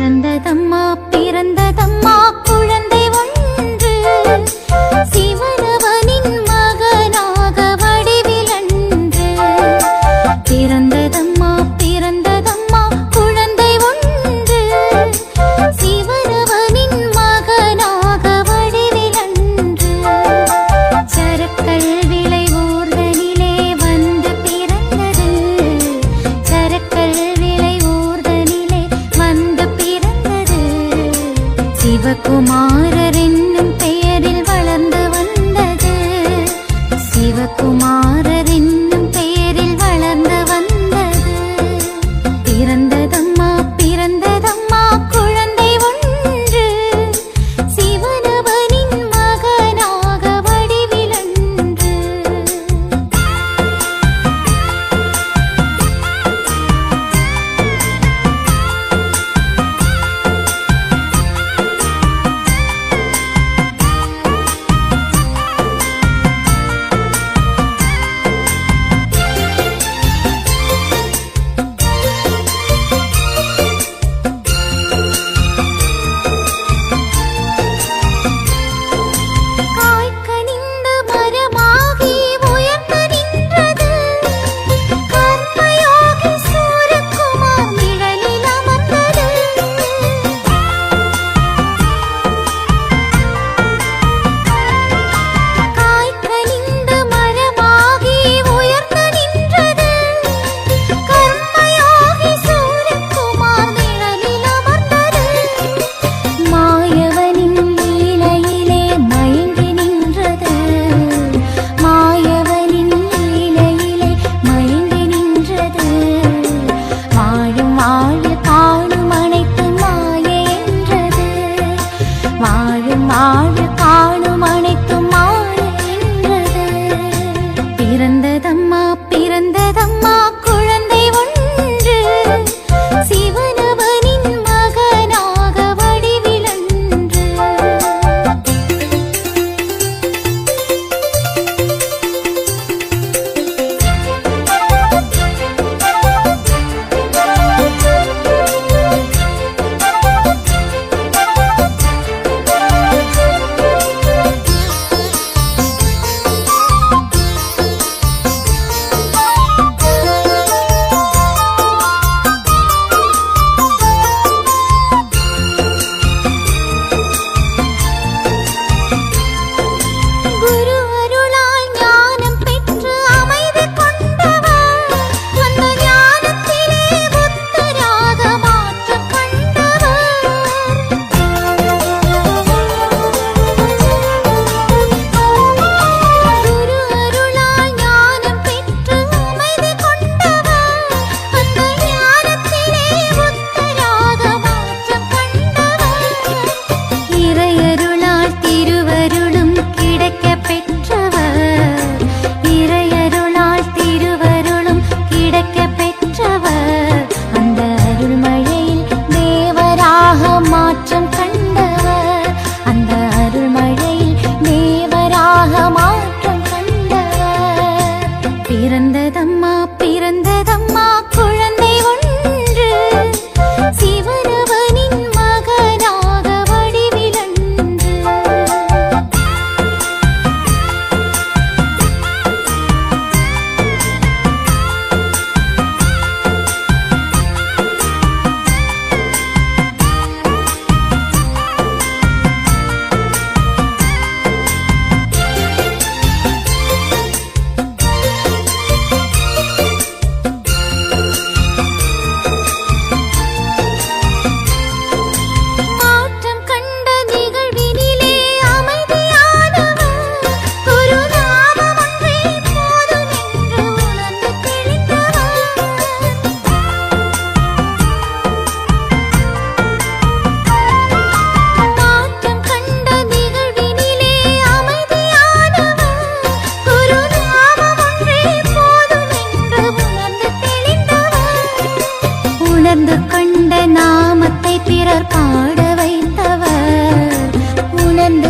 பிறந்ததம்மா பிறந்ததம்மா குழந்தை ஒன்று சிவனவனின் மகனாக வடிவிலன்று. பிறந்ததம்மா பிறந்ததம்மா குழந்தை ஒன்று சிவனவனின் மகனாக வடிவிலன்று. சரக்கல் விளை ஊர்தனிலே வந்து பிறந்தது. சரக்கல் விளை ஊர்தனிலே வந்து பிறந்தது. சிவகுமாரர் என்னும் பெயரில் வளர்ந்து வந்தது. சிவகுமாரர் என்னும் பெயரில் வளர்ந்து வந்தது. பிறந்ததம்மா பிறந்ததம்மா குழந்தை ஒன்று சிவனவனின் மகனாக வடிவிலன்று. காய்கனிந்த மரமாகி உயர்ந்து நின்றது. கர்மயோகி சூரகுமார் நிழலில் அமர்ந்தது. காய்கனிந்த மரமாகி உயர்ந்து நின்றது. கர்மயோகி சூரகுமார் நிழலில் அமர்ந்தது. மாயவனின் லீலையிலே மயங்கி நின்றது. மாயவனின் லீலையிலே மயங்கி நின்றது. வாழும் வாழ்வில் காணும் அனைத்தும் மாயை என்றது. வாழும் வாழ்வில் காணும் அனைத்தும் மாயை என்றது. பிறந்ததம்மா பிறந்ததம்மா குழந்தை ஒன்று சிவனவனின் மகனாக வடிவிலன்று. குரு அருளால் ஞானம் பெற்று அமைதி கொண்டவர். அந்த ஞானத்திலே புத்தராக மாற்றம் கண்டவர். குரு அருளால் ஞானம் பெற்று அமைதி கொண்டவர். அந்த ஞானத்திலே புத்தராக மாற்றம் கண்டவர். இறையருளால் திருவருளும் கிடைக்க பெற்றவர். இறையருளால் திருவருளும் கிடைக்க பெற்றவர். அந்த அருள்மழையில் தேவராக மாற்றம் கண்டவர். அந்த அருள்மழையில் தேவராக மாற்றம் கண்டவர். பிறந்ததம்மா பிறந்ததம்மா குழந்தை ஒன்று சிவனவனின் மகனாக வடிவிலன்று. மாற்றம் கண்ட நிகழ்வினிலே அமைதியானவர். ஒரு நாமம் ஒன்றே போதும் என்று உணர்ந்து தெளிந்தவர். மாற்றம் கண்ட நிகழ்வினிலே அமைதியானவர். ஒரு நாமம் ஒன்றே போதும் என்று உணர்ந்து தெளிந்தவர். உணர்ந்து கொண்ட நாமத்தை பிறர் பாட வைத்தவர். உணர்ந்து